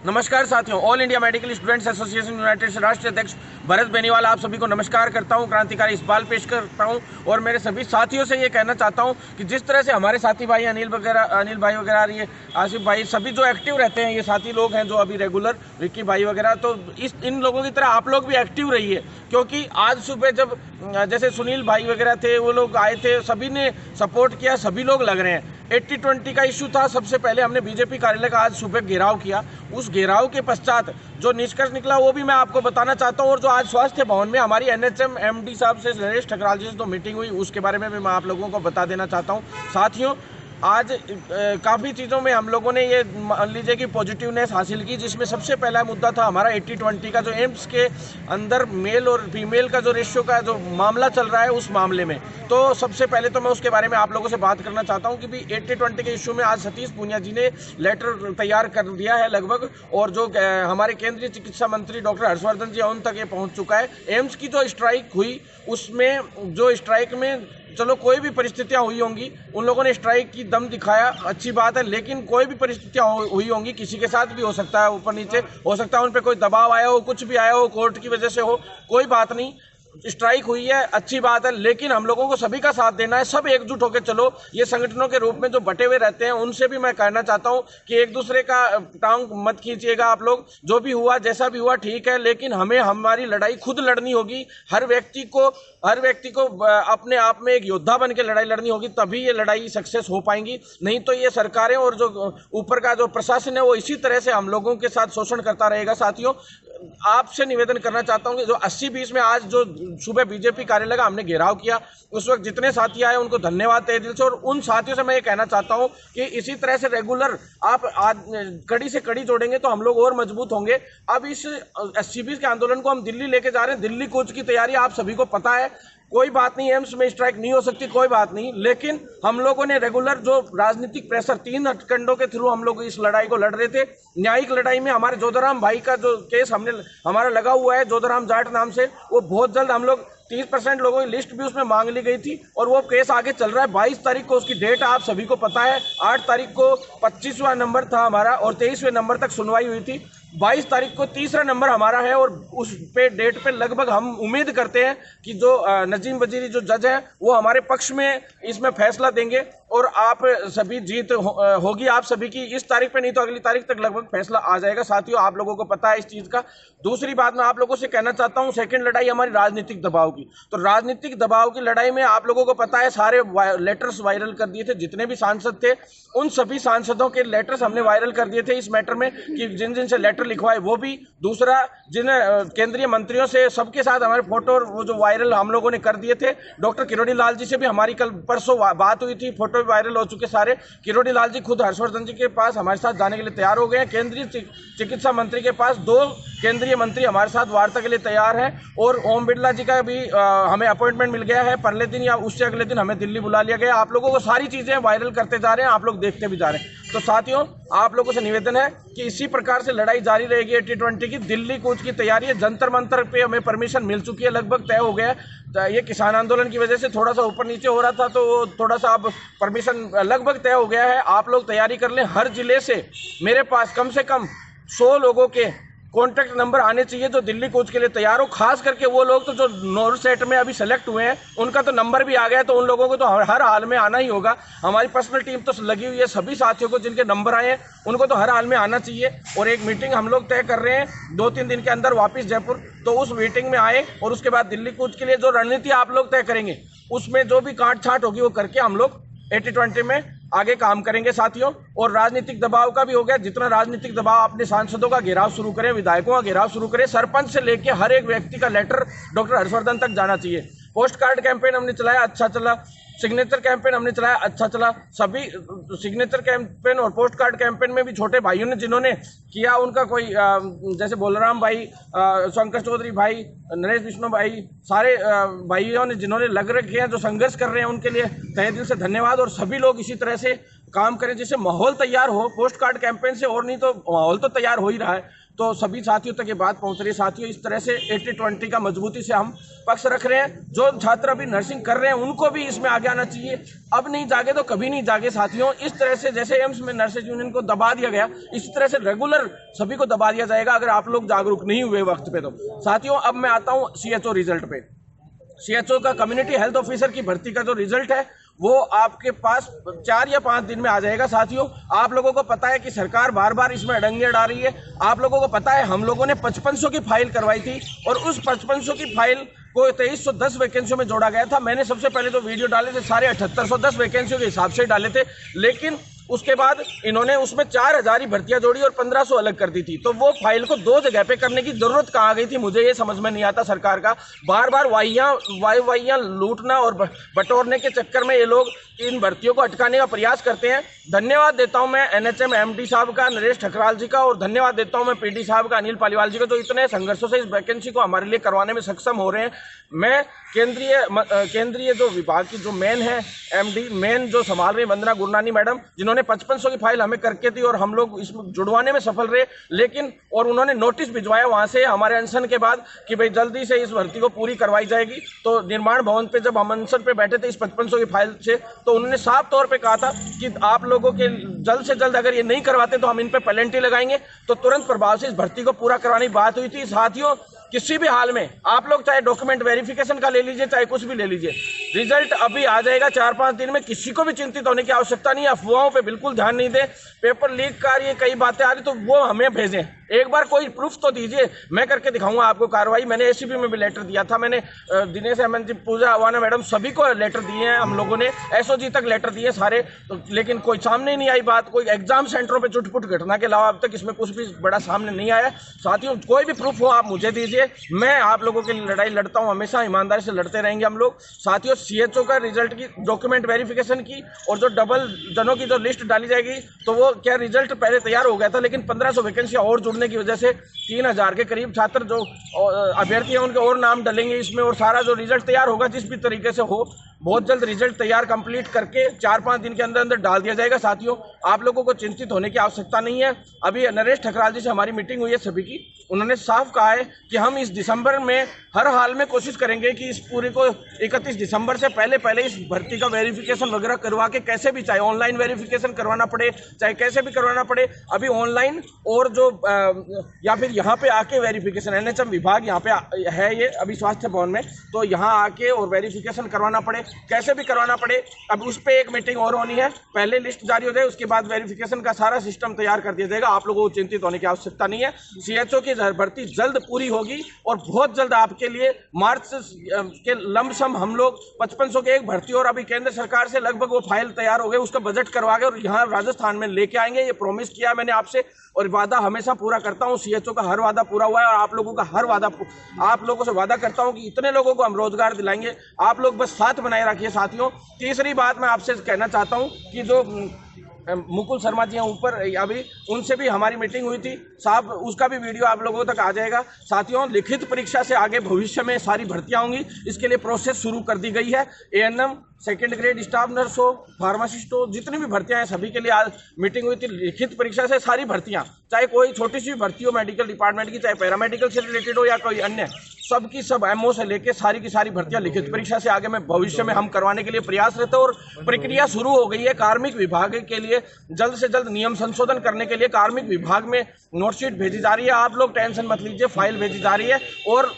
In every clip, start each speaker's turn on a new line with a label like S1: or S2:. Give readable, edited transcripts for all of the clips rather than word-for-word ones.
S1: नमस्कार साथियों, all India medical students association United से राष्ट्रीय अध्यक्ष भरत बेनीवाल आप सभी को नमस्कार करता हूं, क्रांतिकारी इकबाल पेश करता हूं और मेरे सभी साथियों से ये कहना चाहता हूं कि जिस तरह से हमारे साथी भाई अनिल भाई वगैरह, ये आसिफ भाई, सभी जो एक्टिव रहते हैं, ये साथी लोग हैं जो अभी रेगुलर, विक्की भाई वगैरह, तो इन लोगों की तरह आप लोग भी एक्टिव रहिए, क्योंकि आज सुबह जब जैसे सुनील भाई वगैरह थे, वो लोग आए थे, सभी ने सपोर्ट किया, सभी लोग लग रहे हैं। 80-20 का इशू था, सबसे पहले हमने बीजेपी कार्यालय का आज सुबह घेराव किया। उस घेराव के पश्चात जो निष्कर्ष निकला वो भी मैं आपको बताना चाहता हूं, और जो आज स्वास्थ्य भवन में हमारी NHM MD साहब से, नरेश ठकराल जी से जो मीटिंग हुई, उसके बारे में भी मैं आप लोगों को बता देना चाहता हूं। साथियों, आज काफ़ी चीज़ों में हम लोगों ने ये मान लीजिए कि पॉजिटिवनेस हासिल की, जिसमें सबसे पहला मुद्दा था हमारा 80-20 का, जो एम्स के अंदर मेल और फीमेल का जो रेशियो का जो मामला चल रहा है, उस मामले में। तो सबसे पहले तो मैं उसके बारे में आप लोगों से बात करना चाहता हूं कि भी 80-20 के इशू में आज सतीश पूनिया जी ने लेटर तैयार कर दिया है लगभग, और जो हमारे केंद्रीय चिकित्सा मंत्री डॉक्टर हर्षवर्धन जी, उन तक ये पहुँच चुका है। एम्स की जो स्ट्राइक हुई, उसमें जो स्ट्राइक में चलो कोई भी परिस्थितियां हुई होंगी, उन लोगों ने स्ट्राइक की दम दिखाया, अच्छी बात है, लेकिन कोई भी परिस्थितियां हुई होंगी, किसी के साथ भी हो सकता है, ऊपर नीचे हो सकता है, उन पे कोई दबाव आया हो, कुछ भी आया हो, कोर्ट की वजह से हो, कोई बात नहीं, स्ट्राइक हुई है, अच्छी बात है, लेकिन हम लोगों को सभी का साथ देना है, सब एकजुट होकर चलो। ये संगठनों के रूप में जो बटे हुए रहते हैं, उनसे भी मैं कहना चाहता हूं कि एक दूसरे का टांग मत खींचिएगा आप लोग। जो भी हुआ, जैसा भी हुआ, ठीक है, लेकिन हमें हमारी लड़ाई खुद लड़नी होगी। हर व्यक्ति को अपने आप में एक योद्धा बन के लड़ाई लड़नी होगी, तभी ये लड़ाई सक्सेस हो पाएंगी। नहीं तो ये सरकारें और जो ऊपर का जो प्रशासन है, वो इसी तरह से हम लोगों के साथ शोषण करता रहेगा। साथियों, आपसे निवेदन करना चाहता हूं कि जो 80-20 में आज जो सुबह बीजेपी कार्यालय का हमने घेराव किया, उस वक्त जितने साथी आए उनको धन्यवाद तहे दिल से, और उन साथियों से मैं ये कहना चाहता हूं कि इसी तरह से रेगुलर आप आज कड़ी से कड़ी जोड़ेंगे तो हम लोग और मजबूत होंगे। अब इस 80-20 के आंदोलन को हम दिल्ली लेके जा रहे हैं, दिल्ली कूच की तैयारी आप सभी को पता है। कोई बात नहीं, एम्स में स्ट्राइक नहीं हो सकती, कोई बात नहीं, लेकिन हम लोगों ने रेगुलर जो राजनीतिक प्रेशर 3 हथकंडों के थ्रू हम लोग इस लड़ाई को लड़ रहे थे। न्यायिक लड़ाई में हमारे जोधाराम भाई का जो केस हमारा लगा हुआ है, जोधाराम जाट नाम से, वो बहुत जल्द हम लोग 30% लोगों की लिस्ट भी उसमें मांग ली गई थी, और वो केस आगे चल रहा है। 22 तारीख को उसकी डेट आप सभी को पता है। 8 तारीख को 25वां नंबर था हमारा, और 23वें नंबर तक सुनवाई हुई थी। 22 तारीख को तीसरा नंबर हमारा है, और उस पे डेट पे लगभग हम उम्मीद करते हैं कि जो नजीम वजीरी जो जज हैं, वो हमारे पक्ष में इसमें फैसला देंगे, और आप सभी जीत होगी आप सभी की। इस तारीख पे नहीं तो अगली तारीख तक लगभग फैसला आ जाएगा। साथियों, आप लोगों को पता है इस चीज़ का। दूसरी बात मैं आप लोगों से कहना चाहता हूँ, सेकंड लड़ाई हमारी राजनीतिक दबाव की। तो राजनीतिक दबाव की लड़ाई में आप लोगों को पता है, सारे लेटर्स वायरल कर दिए थे, जितने भी सांसद थे, उन सभी सांसदों के लेटर्स हमने वायरल कर दिए थे इस मैटर में, कि जिन से लेटर लिखवाए वो भी। दूसरा, जिन केंद्रीय मंत्रियों से, सबके साथ हमारे फोटो वो जो वायरल हम लोगों ने कर दिए थे। डॉक्टर किरोड़ी लाल जी से भी हमारी कल परसों बात हुई थी, फोटो भी वायरल हो चुके सारे। किरोड़ी लाल जी खुद हर्षवर्धन जी के पास हमारे साथ जाने के लिए तैयार हो गए हैं। केंद्रीय चिकित्सा मंत्री के पास 2 केंद्रीय मंत्री हमारे साथ वार्ता के लिए तैयार हैं, और ओम बिरला जी का भी हमें अपॉइंटमेंट मिल गया है। पहले दिन या उससे अगले दिन हमें दिल्ली बुला लिया गया। आप लोगों को सारी चीज़ें वायरल करते जा रहे हैं, आप लोग देखते भी जा रहे हैं। तो साथियों, आप लोगों से निवेदन है कि इसी प्रकार से लड़ाई जारी रहेगी। 80-20 की दिल्ली कूच की तैयारी है। जंतर मंतर पे हमें परमिशन मिल चुकी है, लगभग तय हो गया है। ये किसान आंदोलन की वजह से थोड़ा सा ऊपर नीचे हो रहा था, तो थोड़ा सा अब परमिशन लगभग तय हो गया है। आप लोग तैयारी कर लें। हर जिले से मेरे पास कम से कम 100 लोगों के कॉन्टैक्ट नंबर आने चाहिए जो दिल्ली कूच के लिए तैयार हो। खास करके वो लोग तो जो नॉर्थ सेट में अभी सेलेक्ट हुए हैं, उनका तो नंबर भी आ गया, तो उन लोगों को तो हर हाल में आना ही होगा। हमारी पर्सनल टीम तो लगी हुई है। सभी साथियों को जिनके नंबर आए हैं, उनको तो हर हाल में आना चाहिए। और एक मीटिंग हम लोग तय कर रहे हैं 2-3 दिन के अंदर वापस जयपुर, तो उस मीटिंग में आए, और उसके बाद दिल्ली कूच के लिए जो रणनीति आप लोग तय करेंगे, उसमें जो भी काट छाट होगी वो करके हम लोग 80-20 में आगे काम करेंगे। साथियों, और राजनीतिक दबाव का भी हो गया। जितना राजनीतिक दबाव, अपने सांसदों का घेराव शुरू करें, विधायकों का घेराव शुरू करें। सरपंच से लेके हर एक व्यक्ति का लेटर डॉक्टर हर्षवर्धन तक जाना चाहिए। पोस्ट कार्ड कैंपेन हमने चलाया, अच्छा चला। सिग्नेचर कैंपेन हमने चलाया, अच्छा चला। सभी सिग्नेचर कैंपेन और पोस्ट कार्ड कैंपेन में भी छोटे भाइयों ने जिन्होंने किया, उनका कोई जैसे बोलराम भाई, शंकर चौधरी भाई, नरेश विष्णु भाई, सारे भाइयों ने जिन्होंने लग रखे हैं, जो संघर्ष कर रहे हैं, उनके लिए तहे दिल से धन्यवाद। और सभी लोग इसी तरह से काम करें जिससे माहौल तैयार हो। पोस्ट कार्ड कैंपेन से और नहीं तो माहौल तो तैयार हो ही रहा है। तो सभी साथियों तक ये बात पहुंच रही है। साथियों, इस तरह से 80-20 का मजबूती से हम पक्ष रख रहे हैं। जो छात्र अभी नर्सिंग कर रहे हैं उनको भी इसमें आगे आना चाहिए। अब नहीं जागे तो कभी नहीं जागे साथियों। इस तरह से जैसे एम्स में नर्सेज यूनियन को दबा दिया गया, इसी तरह से रेगुलर सभी को दबा दिया जाएगा अगर आप लोग जागरूक नहीं हुए वक्त पे। तो साथियों, अब मैं आता हूं CHO रिजल्ट पे। CHO का कम्युनिटी हेल्थ ऑफिसर की भर्ती का जो रिजल्ट है वो आपके पास 4 या 5 दिन में आ जाएगा। साथियों, आप लोगों को पता है कि सरकार बार बार इसमें अड़ंगे डाल रही है। आप लोगों को पता है हम लोगों ने 5500 की फाइल करवाई थी और उस 5500 की फाइल को 2310 वैकेंसियों में जोड़ा गया था। मैंने सबसे पहले तो वीडियो डाले थे सारे 7810 वैकेंसियों के हिसाब से डाले थे, लेकिन उसके बाद इन्होंने उसमें 4000 ही भर्तियां जोड़ी और 1500 अलग कर दी थी। तो वो फाइल को 2 जगह पे करने की जरूरत कहाँ गई थी, मुझे ये समझ में नहीं आता। सरकार का बार बार वाइयां लूटना और बटोरने के चक्कर में ये लोग इन भर्तियों को अटकाने का प्रयास करते हैं। धन्यवाद देता हूं मैं NHM MD साहब का, नरेश ठकराल जी का, और धन्यवाद देता हूं मैं PD साहब का, अनिल पालीवाल जी का, जो इतने संघर्षों से इस वैकेंसी को हमारे लिए करवाने में सक्षम हो रहे हैं। मैं केंद्रीय जो विभाग की जो मेन जो संभाल रही वंदना गुरनानी मैडम, जिन्होंने 5500 की फाइल हमें करके दी और हम लोग इसमें जुड़वाने में सफल रहे, लेकिन और उन्होंने नोटिस भिजवाया वहां से हमारे अनशन के बाद कि भाई जल्दी से इस भर्ती को पूरी करवाई जाएगी। तो निर्माण भवन पे जब हम अनशन पे बैठे थे इस 5500 की फाइल से, तो उन्होंने साफ तौर पे कहा था कि आप लोगों के जल्द से जल्द अगर ये नहीं करवाते तो हम इन पे पेनल्टी लगाएंगे। तो तुरंत प्रभाव से इस भर्ती को पूरा करवाने की बात हुई थी। साथियों, किसी भी हाल में आप लोग चाहे डॉक्यूमेंट वेरिफिकेशन का ले लीजिए, चाहे कुछ भी ले लीजिए, रिजल्ट अभी आ जाएगा 4-5 दिन में। किसी को भी चिंतित होने की आवश्यकता नहीं है। अफवाहों पे बिल्कुल ध्यान नहीं दें। पेपर लीक का ये कई बातें आ रही तो वो हमें भेजें, एक बार कोई प्रूफ तो दीजिए, मैं करके दिखाऊंगा आपको कार्रवाई। मैंने ACP में भी लेटर दिया था, मैंने दिनेश हेमंत जी, पूजा अवाना मैडम, सभी को लेटर दिए हैं हम लोगों ने, SOG तक लेटर दिए सारे, तो लेकिन कोई सामने नहीं आई बात। कोई एग्जाम सेंटरों पे चुटपुट घटना के अलावा अब तक इसमें कुछ भी बड़ा सामने नहीं आया। साथियों, कोई भी प्रूफ हो आप मुझे दीजिए, मैं आप लोगों की लड़ाई लड़ता हूं, हमेशा ईमानदारी से लड़ते रहेंगे हम लोग। साथियों, CHO का रिजल्ट की डॉक्यूमेंट वेरिफिकेशन की और जो डबल जनों की जो लिस्ट डाली जाएगी, तो वो क्या रिजल्ट पहले तैयार हो गया था, लेकिन 1500 वैकेंसी और जुड़ने की वजह से 3000 के करीब छात्र जो अभ्यर्थी हैं उनके और नाम डलेंगे इसमें, और सारा जो रिजल्ट तैयार होगा जिस भी तरीके से हो, बहुत जल्द रिजल्ट तैयार कंप्लीट करके 4-5 दिन के अंदर अंदर डाल दिया जाएगा। साथियों, आप लोगों को चिंतित होने की आवश्यकता नहीं है। अभी नरेश ठकराल जी से हमारी मीटिंग हुई है सभी की, उन्होंने साफ कहा है कि हम इस दिसंबर में हर हाल में कोशिश करेंगे कि इस पूरे को 31 दिसंबर से पहले इस भर्ती का वेरिफिकेशन वगैरह करवा के, कैसे भी, चाहे ऑनलाइन वेरिफिकेशन करवाना पड़े, चाहे कैसे भी करवाना पड़े, अभी ऑनलाइन और जो या फिर यहाँ पे आके वेरिफिकेशन, NHM विभाग यहाँ पे है ये अभी स्वास्थ्य भवन में, तो यहाँ आके और वेरिफिकेशन करवाना पड़े, कैसे भी करवाना पड़े। अब उस पर एक मीटिंग और होनी है, पहले लिस्ट जारी हो जाए, उसके बाद वेरिफिकेशन का सारा सिस्टम तैयार कर दिया जाएगा। आप लोगों को चिंतित होने की आवश्यकता नहीं है। CHO की भर्ती जल्द पूरी होगी और बहुत जल्द आपके लिए मार्च के लमसम हम लोग 5500 के एक भर्ती, और अभी केंद्र सरकार से लगभग वो फाइल तैयार हो गए, उसका बजट करवा के और यहाँ राजस्थान में लेके आएंगे। ये प्रॉमिस किया मैंने आपसे और वादा हमेशा पूरा करता हूँ। CHO का हर वादा पूरा हुआ है और आप लोगों का हर वादा, आप लोगों से वादा करता हूँ कि इतने लोगों को हम रोजगार दिलाएंगे। आप लोग बस साथ बनाए रखिए। साथियों, तीसरी बात मैं आपसे कहना चाहता हूँ कि जो मुकुल शर्मा जी हैं ऊपर, अभी उनसे भी हमारी मीटिंग हुई थी साहब, उसका भी वीडियो आप लोगों तक आ जाएगा। साथियों, लिखित परीक्षा से आगे भविष्य में सारी भर्तियां होंगी, इसके लिए प्रोसेस शुरू कर दी गई है। ANM, second grade staff nurse हो, फार्मासिस्ट हो, जितनी भी भर्तियां हैं सभी के लिए आज मीटिंग हुई थी। लिखित परीक्षा से सारी भर्तियां, चाहे कोई छोटी सी भर्ती हो मेडिकल डिपार्टमेंट की, चाहे पैरामेडिकल से रिलेटेड हो या कोई अन्य, सब की सब MO से लेके सारी की सारी भर्तियां लिखित परीक्षा से आगे में भविष्य में हम करवाने के लिए प्रयासरत है और प्रक्रिया शुरू हो गई है। कार्मिक विभाग के लिए जल्द से जल्द नियम संशोधन करने के लिए कार्मिक विभाग में नोटशीट भेजी जा रही है। आप लोग टेंशन मत लीजिए, फाइल भेजी जा रही है और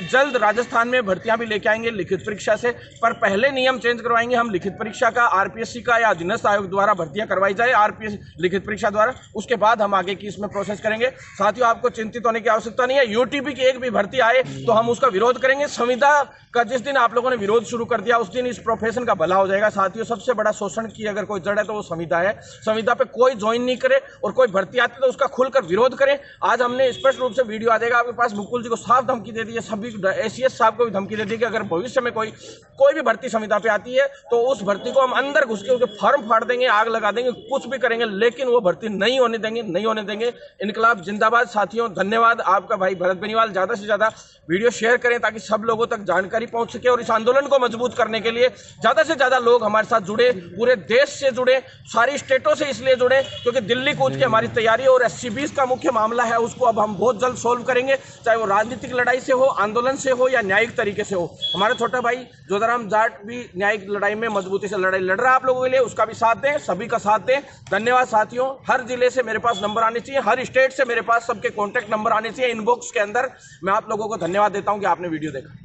S1: जल्द राजस्थान में भर्तियां भी लेके आएंगे लिखित परीक्षा से। पर पहले नियम चेंज करवाएंगे हम लिखित परीक्षा का, RPSC का या अधीनस्थ आयोग द्वारा भर्तियां करवाई जाए RPS लिखित परीक्षा द्वारा, उसके बाद हम आगे की इसमें प्रोसेस करेंगे। साथियों, आपको चिंतित होने की आवश्यकता नहीं है। UTP की एक भी भर्ती आए तो हम उसका विरोध करेंगे। संविदा का जिस दिन आप लोगों ने विरोध शुरू कर दिया उस दिन इस प्रोफेशन का भला हो जाएगा। साथियों, सबसे बड़ा शोषण की अगर कोई जड़ है तो वो संविदा है। संविदा पे कोई ज्वाइन नहीं करे और कोई भर्ती आती तो उसका खुलकर विरोध करें। आज हमने स्पष्ट रूप से वीडियो आ जाएगा आपके पास, मुकुल जी को साफ धमकी दे दी है, सभी ACS साहब को भी धमकी दे दी कि अगर भविष्य में कोई भी भर्ती संविदा पे आती है तो उस भर्ती को हम अंदर घुस के उसके फॉर्म फाड़ देंगे, आग लगा देंगे, कुछ भी करेंगे, लेकिन वो भर्ती नहीं होने देंगे, नहीं होने देंगे। इनकलाब जिंदाबाद। साथियों, धन्यवाद। आपका भाई भरत बेनीवाल। ज्यादा से ज्यादा वीडियो वीडियो शेयर करें ताकि सब लोगों तक जानकारी पहुंच सके और इस आंदोलन को मजबूत करने के लिए ज़्यादा से ज़्यादा लोग हमारे साथ जुड़े, पूरे देश से जुड़े, सारी स्टेटों से इसलिए जुड़े क्योंकि दिल्ली कूच की हमारी तैयारी और SC-20 का मुख्य मामला है, उसको अब हम बहुत जल्द सोल्व करेंगे, चाहे वो राजनीतिक लड़ाई से हो, आंदोलन से हो या न्यायिक तरीके से हो। हमारा छोटा भाई जोधाराम जाट भी न्यायिक लड़ाई में मजबूती से लड़ाई लड़ रहा है आप लोगों के लिए, उसका भी साथ दें, सभी का साथ दें। धन्यवाद साथियों। हर जिले से मेरे पास नंबर आने चाहिए, हर स्टेट से मेरे पास सबके कॉन्टैक्ट नंबर आने चाहिए इनबॉक्स के अंदर। मैं आप लोगों को धन्यवाद देता हूं कि आपने वीडियो देखा।